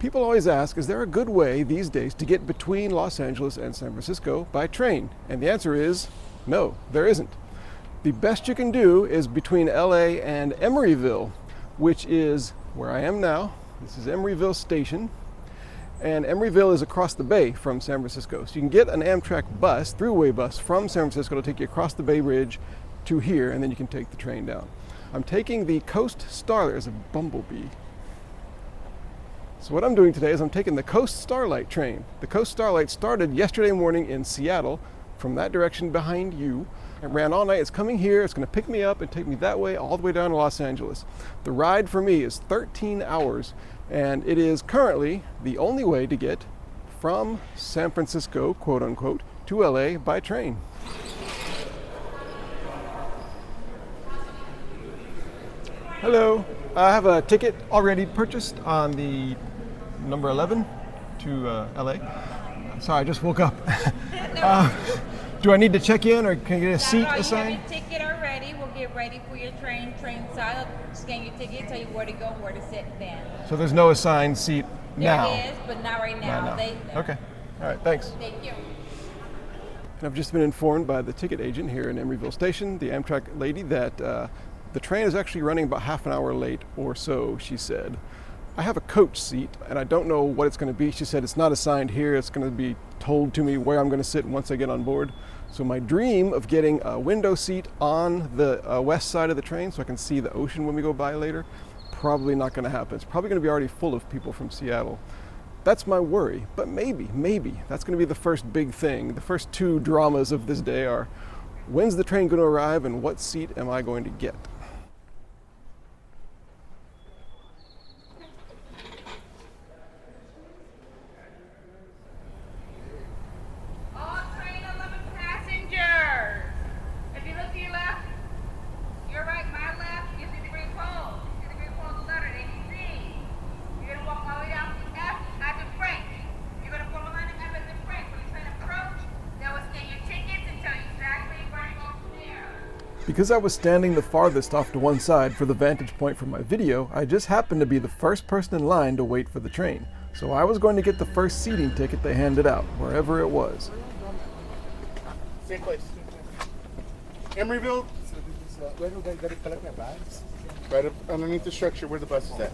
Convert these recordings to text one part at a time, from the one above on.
People always ask, is there a good way these days to get between Los Angeles and San Francisco by train? And the answer is no, there isn't. The best you can do is between LA and Emeryville, which is where I am now. This is Emeryville Station. And Emeryville is across the bay from San Francisco. So you can get an Amtrak bus, throughway bus, from San Francisco to take you across the Bay Bridge to here, and then you can take the train down. I'm taking the Coast Starlight. There's a bumblebee. So what I'm doing today is I'm taking the Coast Starlight train. The Coast Starlight started yesterday morning in Seattle from that direction behind you. It ran all night. It's coming here. It's going to pick me up and take me that way all the way down to Los Angeles. The ride for me is 13 hours, and it is currently the only way to get from San Francisco, quote unquote, to LA by train. Hello. I have a ticket already purchased on the number 11 to LA. Sorry, I just woke up. Do I need to check in or can I get a seat assigned? You have your ticket already. We'll get ready for your train side. I'll scan your ticket, tell you where to go, where to sit then. So there's no assigned seat now? There is, but not right now. Okay. All right, thanks. Thank you. And I've just been informed by the ticket agent here in Emeryville Station, the Amtrak lady, that the train is actually running about half an hour late or so, she said. I have a coach seat, and I don't know what it's going to be. She said it's not assigned here. It's going to be told to me where I'm going to sit once I get on board. So my dream of getting a window seat on the west side of the train so I can see the ocean when we go by later, probably not going to happen. It's probably going to be already full of people from Seattle. That's my worry, but maybe, that's going to be the first big thing. The first two dramas of this day are, when's the train going to arrive and what seat am I going to get? Because I was standing the farthest off to one side for the vantage point for my video, I just happened to be the first person in line to wait for the train. So I was going to get the first seating ticket they handed out, wherever it was. Same place. Emeryville? Where do I collect my bags? Right up underneath the structure where the bus is at.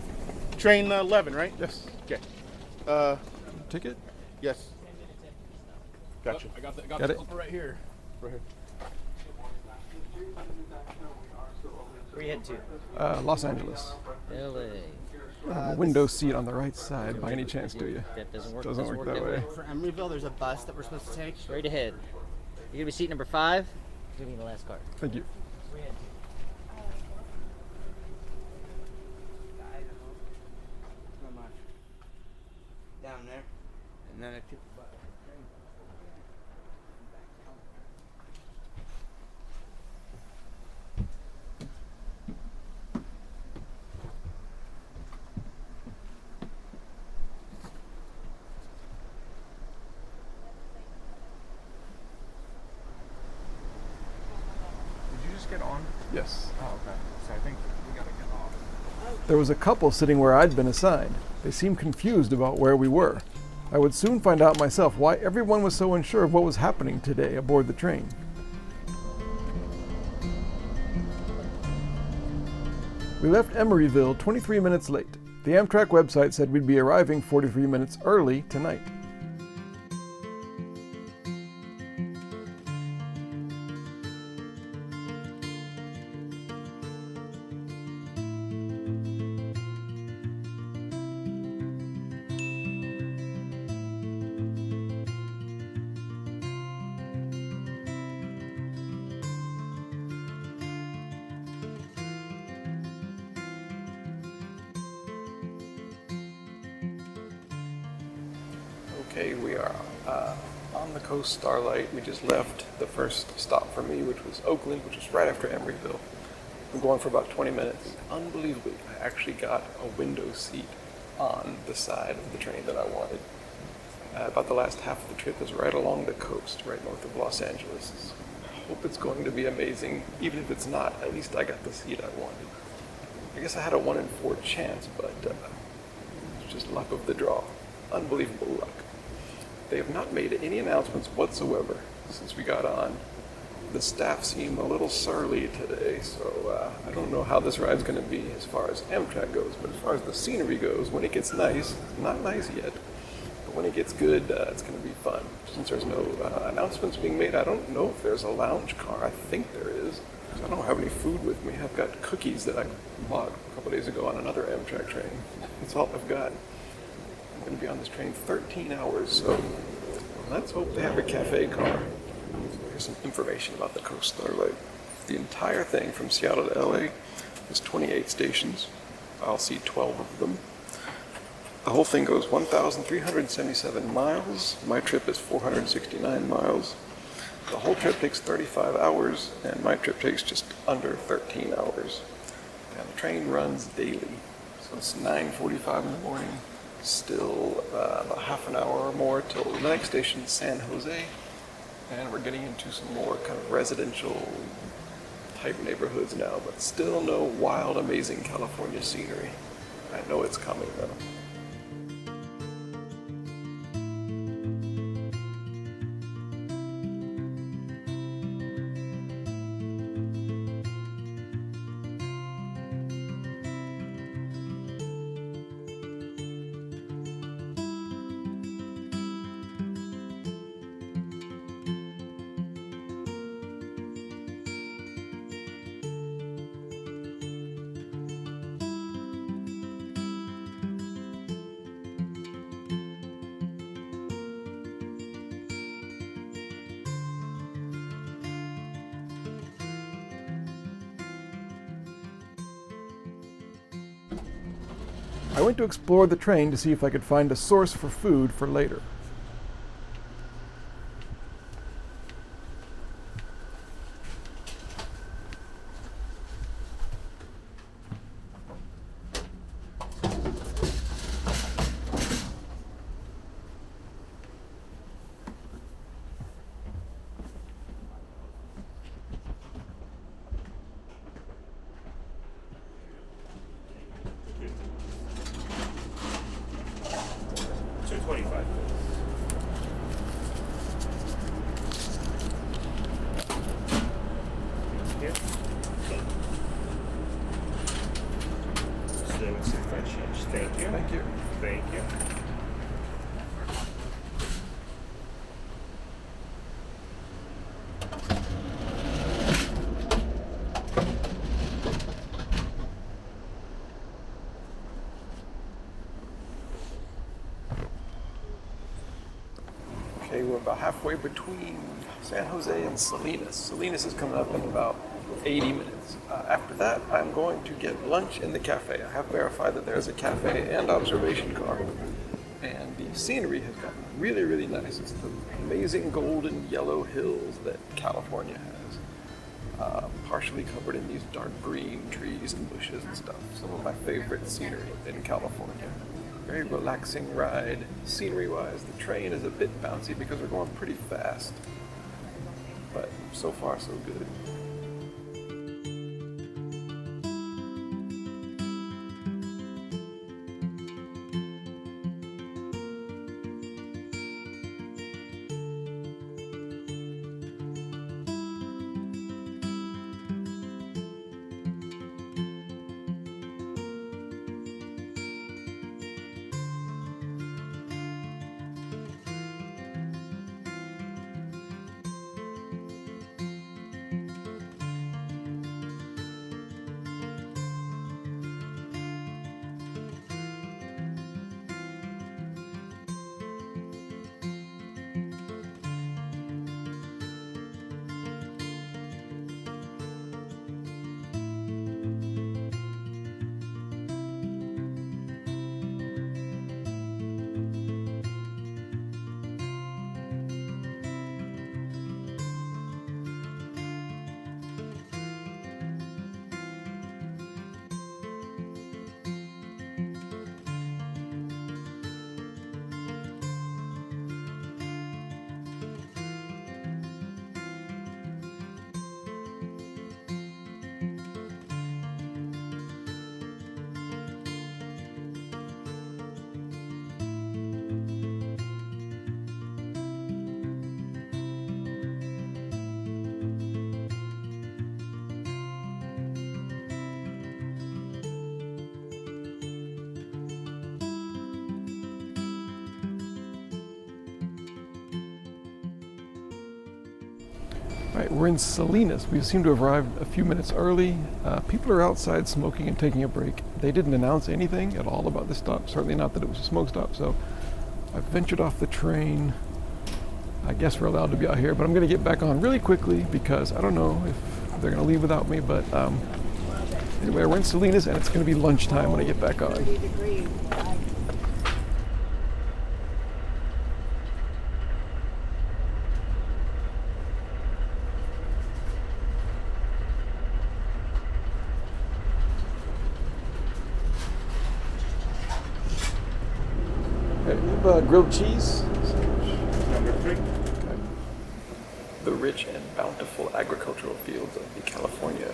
Train 11, right? Yes. Okay. Ticket? Yes. Gotcha. I got the slipper right here. Right here. Where you head to? Los Angeles. LA. A window seat on the right side, by any chance, do you? That doesn't work. Doesn't work that way. For Emeryville, there's a bus that we're supposed to take. Straight ahead. You're gonna be seat number 5. You're gonna be in the last car. Thank you. Down there. And then I took the bus. Get on? Yes. Oh, okay. So I think we gotta get off. There was a couple sitting where I'd been assigned. They seemed confused about where we were. I would soon find out myself why everyone was so unsure of what was happening today aboard the train. We left Emeryville 23 minutes late. The Amtrak website said we'd be arriving 43 minutes early tonight. Okay, we are on the Coast Starlight. We just left the first stop for me, which was Oakland, which was right after Emeryville. Been going for about 20 minutes. Unbelievably, I actually got a window seat on the side of the train that I wanted. About the last half of the trip is right along the coast, right north of Los Angeles. I hope it's going to be amazing. Even if it's not, at least I got the seat I wanted. I guess I had a 1 in 4 chance, but it's Just luck of the draw. Unbelievable luck. They have not made any announcements whatsoever since we got on. The staff seem a little surly today, so I don't know how this ride's going to be as far as Amtrak goes, but as far as the scenery goes, when it gets nice, it's not nice yet, but when it gets good, it's going to be fun. Since there's no announcements being made, I don't know if there's a lounge car. I think there is. I don't have any food with me. I've got cookies that I bought a couple days ago on another Amtrak train. That's all I've got. I'm going to be on this train 13 hours, so let's hope they have a cafe car. Here's some information about the Coast Starlight. The entire thing from Seattle to LA is 28 stations. I'll see 12 of them. The whole thing goes 1,377 miles. My trip is 469 miles. The whole trip takes 35 hours, and my trip takes just under 13 hours. And the train runs daily. So it's 9:45 in the morning, still about half an hour or more till the next station, San Jose. And we're getting into some more kind of residential type neighborhoods now, but still no wild, amazing California scenery. I know it's coming though. I went to explore the train to see if I could find a source for food for later. Thank you. Thank you. Thank you. Okay, we're about halfway between San Jose and Salinas. Salinas is coming up in about 80 minutes. After that, I'm going to get lunch in the cafe. I have verified that there's a cafe and observation car. And the scenery has gotten really, really nice. It's the amazing golden yellow hills that California has, partially covered in these dark green trees and bushes and stuff. Some of my favorite scenery in California. Very relaxing ride. Scenery-wise, the train is a bit bouncy because we're going pretty fast. But so far, so good. All right, we're in Salinas. We seem to have arrived a few minutes early. People are outside smoking and taking a break. They didn't announce anything at all about this stop, certainly not that it was a smoke stop, so I ventured off the train. I guess we're allowed to be out here, but I'm gonna get back on really quickly because I don't know if they're gonna leave without me, but anyway, we're in Salinas and it's gonna be lunchtime when I get back on. Grilled cheese. Number 3. Okay. The rich and bountiful agricultural fields of the California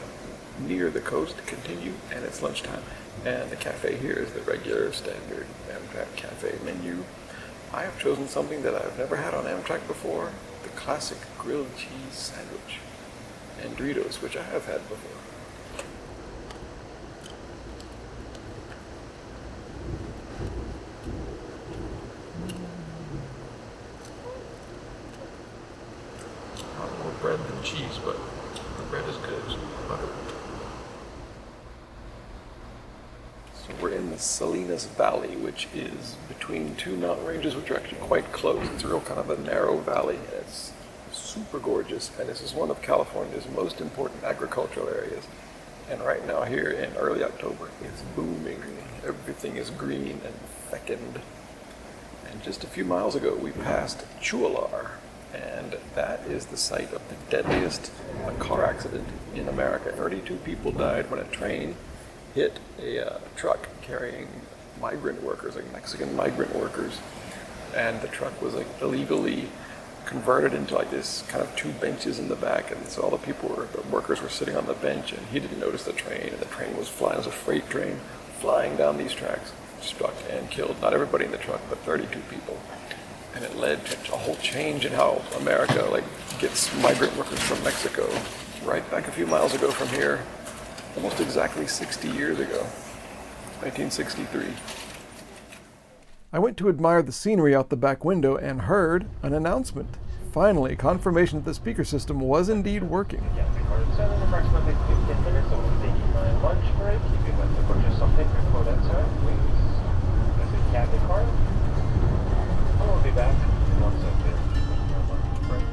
near the coast continue, and it's lunchtime. And the cafe here is the regular standard Amtrak cafe menu. I have chosen something that I've never had on Amtrak before, the classic grilled cheese sandwich and Doritos, which I have had before. More bread than cheese, but the bread is good. It's butter. So we're in the Salinas Valley, which is between two mountain ranges, which are actually quite close. It's a real kind of a narrow valley, and it's super gorgeous. And this is one of California's most important agricultural areas. And right now here in early October, it's booming. Everything is green and fecund. And just a few miles ago, we passed Chualar. And that is the site of the deadliest car accident in America. 32 people died when a train hit a truck carrying migrant workers, like Mexican migrant workers. And the truck was like illegally converted into like this kind of 2 benches in the back. And so all the workers were sitting on the bench, and he didn't notice the train. And the train was flying, it was a freight train flying down these tracks, struck and killed not everybody in the truck, but 32 people. And it led to a whole change in how America gets migrant workers from Mexico. Right back a few miles ago from here, almost exactly 60 years ago, 1963. I went to admire the scenery out the back window and heard an announcement. Finally, confirmation that the speaker system was indeed working. Yeah, so in approximately 15 minutes, I will be taking my lunch break. If you'd like to purchase something before that time, please visit cabin card. I will be back once I've finished my lunch break.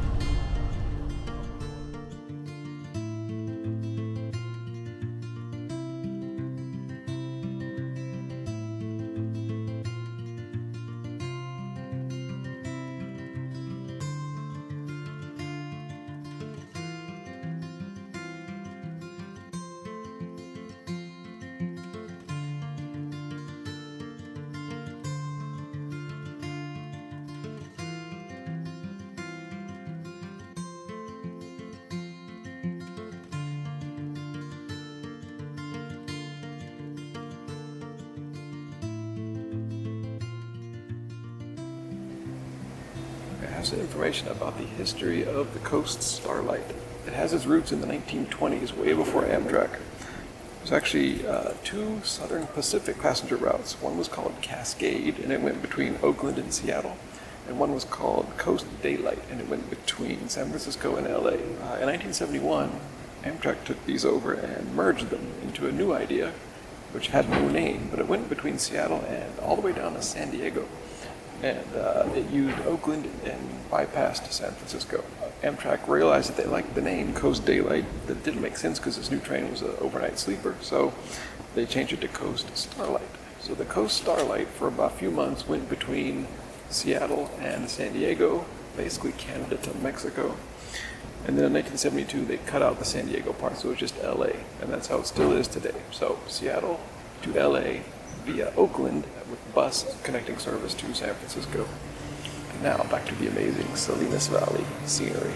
I have some information about the history of the Coast Starlight. It has its roots in the 1920s, way before Amtrak. There's actually 2 Southern Pacific passenger routes. One was called Cascade, and it went between Oakland and Seattle. And one was called Coast Daylight, and it went between San Francisco and LA. In 1971, Amtrak took these over and merged them into a new idea, which had no name, but it went between Seattle and all the way down to San Diego. And it used Oakland and bypassed San Francisco. Amtrak realized that they liked the name Coast Daylight. That didn't make sense because this new train was an overnight sleeper, so they changed it to Coast Starlight. So the Coast Starlight for about a few months went between Seattle and San Diego, basically Canada to Mexico. And then in 1972 they cut out the San Diego part, so it was just LA, and that's how it still is today. So Seattle to LA via Oakland with bus connecting service to San Francisco. And now back to the amazing Salinas Valley scenery.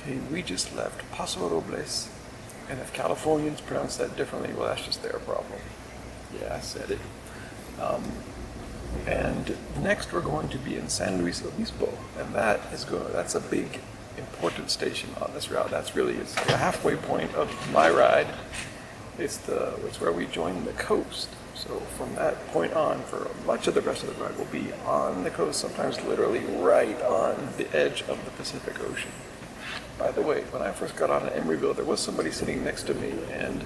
Okay, we just left Paso Robles, and if Californians pronounce that differently, well, that's just their problem. Yeah, I said it. And next we're going to be in San Luis Obispo, and that's a big, important station on this route. It's the halfway point of my ride. It's where we join the coast. So from that point on, for much of the rest of the ride, we'll be on the coast, sometimes literally right on the edge of the Pacific Ocean. By the way, when I first got on at Emeryville, there was somebody sitting next to me, and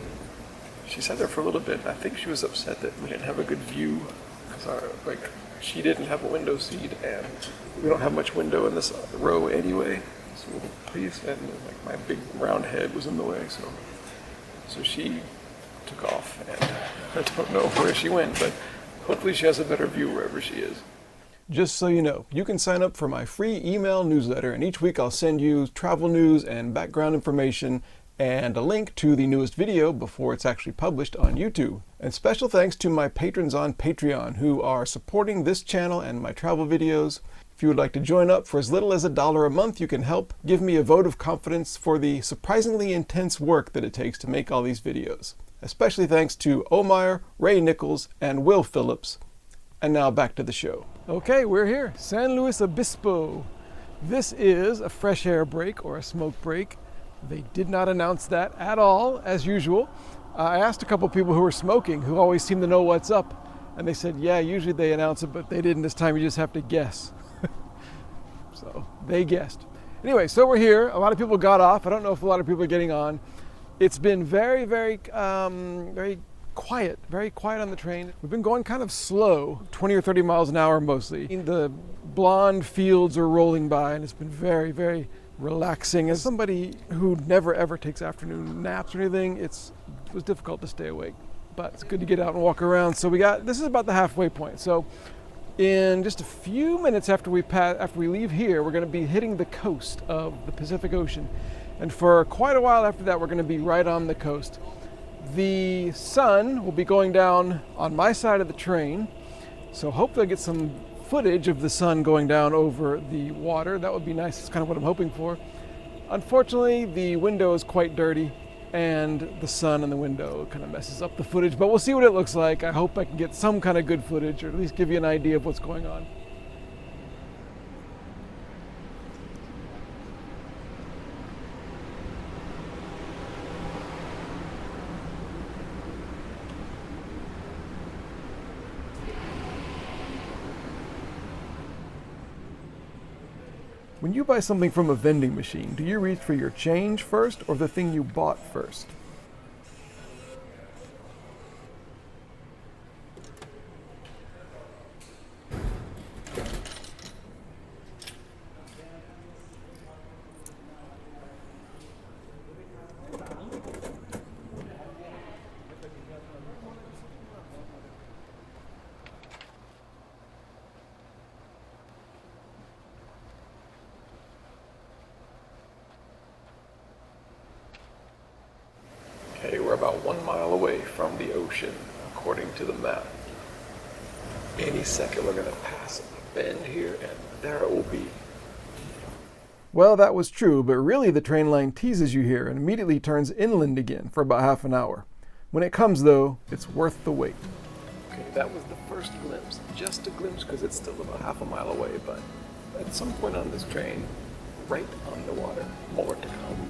she sat there for a little bit, and I think she was upset that we didn't have a good view, because she didn't have a window seat, and we don't have much window in this row anyway. So please, and my big round head was in the way, so she took off, and I don't know where she went, but hopefully she has a better view wherever she is. Just so you know, you can sign up for my free email newsletter, and each week I'll send you travel news and background information and a link to the newest video before it's actually published on YouTube. And special thanks to my patrons on Patreon who are supporting this channel and my travel videos. If you would like to join up for as little as $1 a month, you can help give me a vote of confidence for the surprisingly intense work that it takes to make all these videos. Especially thanks to Omeyer, Ray Nichols, and Will Phillips. And now back to the show. Okay, we're here, San Luis Obispo. This is a fresh air break or a smoke break. They did not announce that at all, as usual. I asked a couple people who were smoking, who always seem to know what's up. And they said, yeah, usually they announce it, but they didn't this time. You just have to guess. So they guessed. Anyway, so we're here. A lot of people got off. I don't know if a lot of people are getting on. It's been very, very quiet on the train. We've been going kind of slow, 20 or 30 miles an hour mostly. The blonde fields are rolling by, and it's been very, very relaxing. As somebody who never ever takes afternoon naps or anything, it was difficult to stay awake, but it's good to get out and walk around. So this is about the halfway point. So in just a few minutes after we leave here, we're going to be hitting the coast of the Pacific Ocean. And for quite a while after that, we're going to be right on the coast. The sun will be going down on my side of the train, so hopefully I'll get some footage of the sun going down over the water. That would be nice. That's kind of what I'm hoping for. Unfortunately, the window is quite dirty, and the sun in the window kind of messes up the footage, but we'll see what it looks like. I hope I can get some kind of good footage, or at least give you an idea of what's going on. When you buy something from a vending machine, do you reach for your change first or the thing you bought first? Okay, we're about 1 mile away from the ocean, according to the map. Any second we're gonna pass a bend here, and there it will be. Well, that was true, but really the train line teases you here and immediately turns inland again for about half an hour. When it comes, though, it's worth the wait. Okay, that was the first glimpse. Just a glimpse, because it's still about half a mile away, but at some point on this train, right on the water, more to come.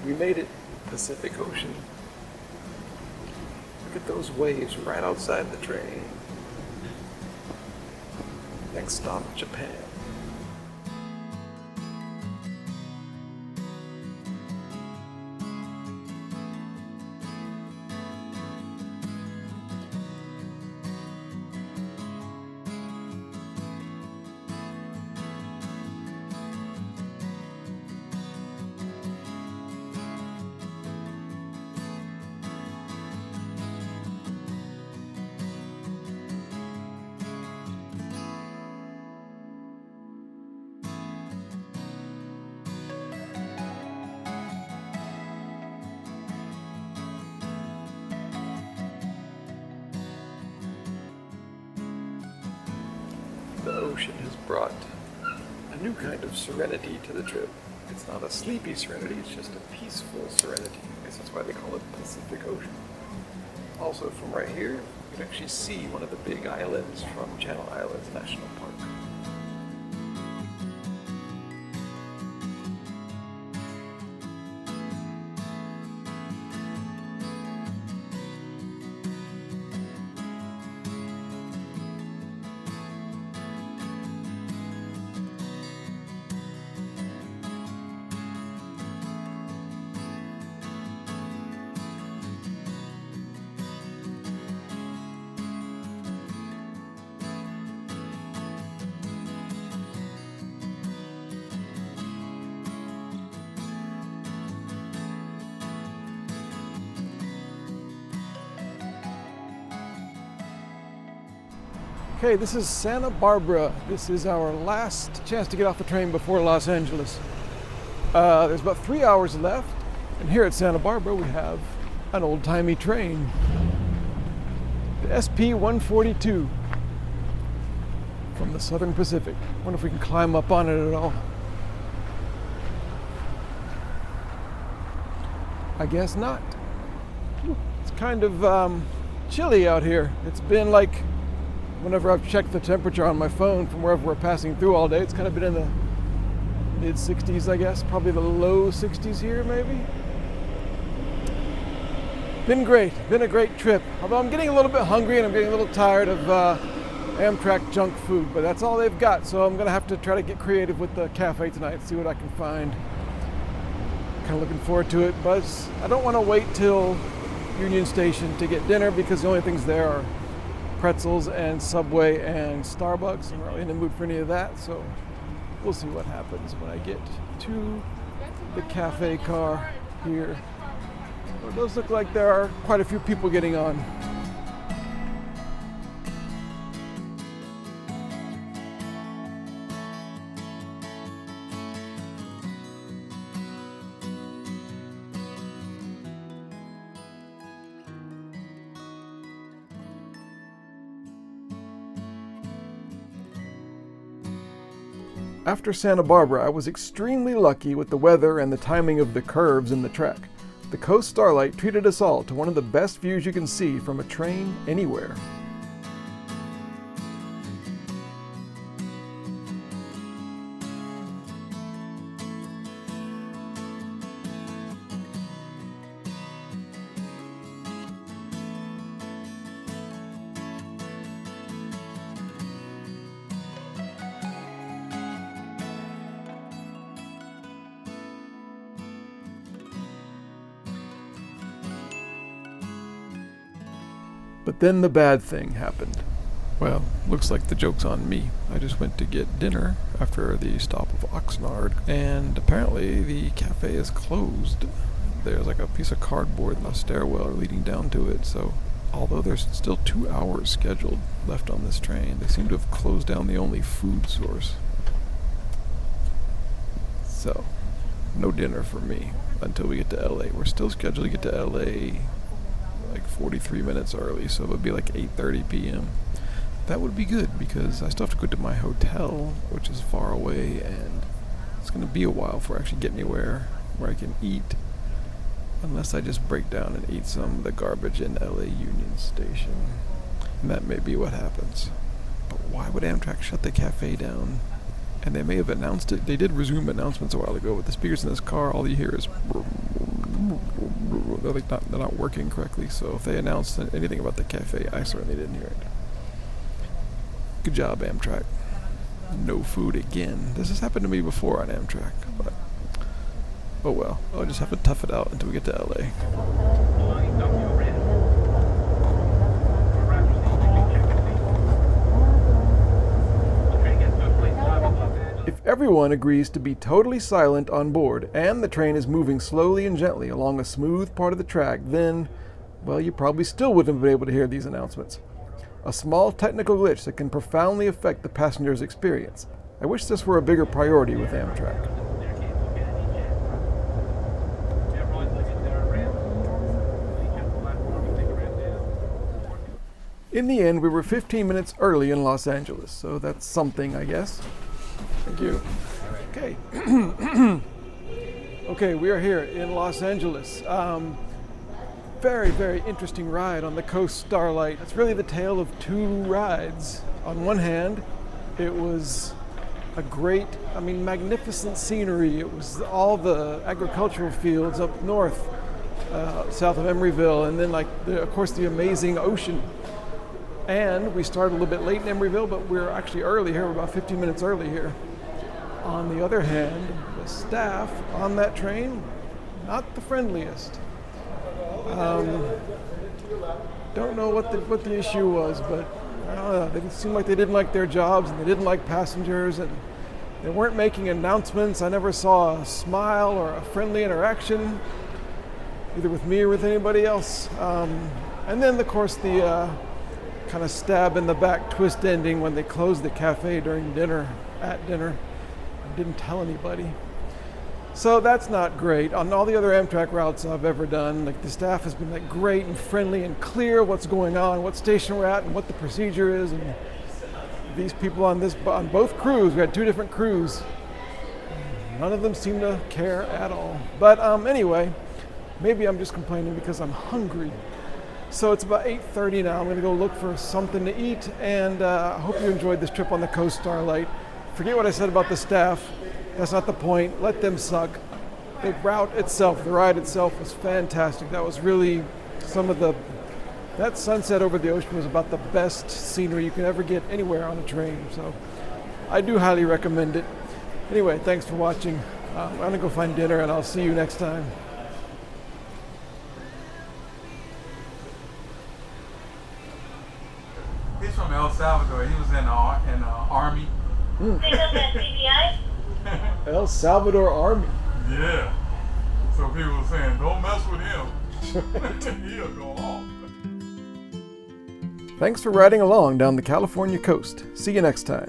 We made it, Pacific Ocean. Look at those waves right outside the train. Next stop, Japan. The ocean has brought a new kind of serenity to the trip. It's not a sleepy serenity, it's just a peaceful serenity. I guess that's why they call it Pacific Ocean. Also from right here, you can actually see one of the big islands from Channel Islands National Park. Okay, this is Santa Barbara. This is our last chance to get off the train before Los Angeles. There's about 3 hours left, and here at Santa Barbara we have an old-timey train. The SP-142 from the Southern Pacific. Wonder if we can climb up on it at all. I guess not. It's kind of chilly out here. It's been like, whenever I've checked the temperature on my phone from wherever we're passing through all day, it's kind of been in the mid 60s, I guess. Probably the low 60s here, maybe. Been great. Been a great trip. Although I'm getting a little bit hungry and I'm getting a little tired of Amtrak junk food, but that's all they've got. So I'm going to have to try to get creative with the cafe tonight, see what I can find. Kind of looking forward to it, but I don't want to wait till Union Station to get dinner because the only things there are pretzels and Subway and Starbucks. I'm not really in the mood for any of that, so we'll see what happens when I get to the cafe car here. Well, it does look like there are quite a few people getting on. After Santa Barbara, I was extremely lucky with the weather and the timing of the curves in the track. The Coast Starlight treated us all to one of the best views you can see from a train anywhere. But then the bad thing happened. Well, looks like the joke's on me. I just went to get dinner after the stop of Oxnard, and apparently the cafe is closed. There's like a piece of cardboard in the stairwell leading down to it, so although there's still 2 hours scheduled left on this train, they seem to have closed down the only food source. So, no dinner for me until we get to LA. We're still scheduled to get to LA like 43 minutes early, so it would be like 8:30 p.m. That would be good because I still have to go to my hotel, which is far away, and it's going to be a while before I actually get anywhere where I can eat, unless I just break down and eat some of the garbage in LA Union Station. And that may be what happens. But why would Amtrak shut the cafe down? And they may have announced it. They did resume announcements a while ago with the speakers in this car. All you hear is they're not working correctly. So if they announced anything about the cafe, I certainly didn't hear it. Good job, Amtrak. No food again. This has happened to me before on Amtrak, but oh well. I'll just have to tough it out until we get to LA. If everyone agrees to be totally silent on board and the train is moving slowly and gently along a smooth part of the track, then, well, you probably still wouldn't have been able to hear these announcements. A small technical glitch that can profoundly affect the passenger's experience. I wish this were a bigger priority with Amtrak. In the end, we were 15 minutes early in Los Angeles, so that's something, I guess. Thank you. Okay. Okay, we are here in Los Angeles. Very, very interesting ride on the Coast Starlight. It's really the tale of two rides. On one hand, it was a great, magnificent scenery. It was all the agricultural fields up north, south of Emeryville, and then of course the amazing ocean. And we started a little bit late in Emeryville, but we're actually early here. We're about 15 minutes early here. On the other hand, the staff on that train, not the friendliest. Don't know what the issue was, but I don't know. They seemed like they didn't like their jobs and they didn't like passengers, and they weren't making announcements. I never saw a smile or a friendly interaction, either with me or with anybody else. And then, of course, the kind of stab in the back twist ending when they closed the cafe during dinner, at dinner. I didn't tell anybody. So that's not great. On all the other Amtrak routes I've ever done, the staff has been great and friendly and clear what's going on, what station we're at, and what the procedure is. And these people on both crews, we had two different crews. None of them seem to care at all. But anyway, maybe I'm just complaining because I'm hungry. So it's about 8:30 now. I'm going to go look for something to eat, and I hope you enjoyed this trip on the Coast Starlight. Forget what I said about the staff. That's not the point. Let them suck. The route itself, the ride itself was fantastic. That was really that sunset over the ocean was about the best scenery you can ever get anywhere on a train. So I do highly recommend it. Anyway, thanks for watching. I'm going to go find dinner, and I'll see you next time. He's from El Salvador. He was in the Army. ZDay? El Salvador Army. Yeah. So people were saying, don't mess with him. He'll go off. Thanks for riding along down the California coast. See you next time.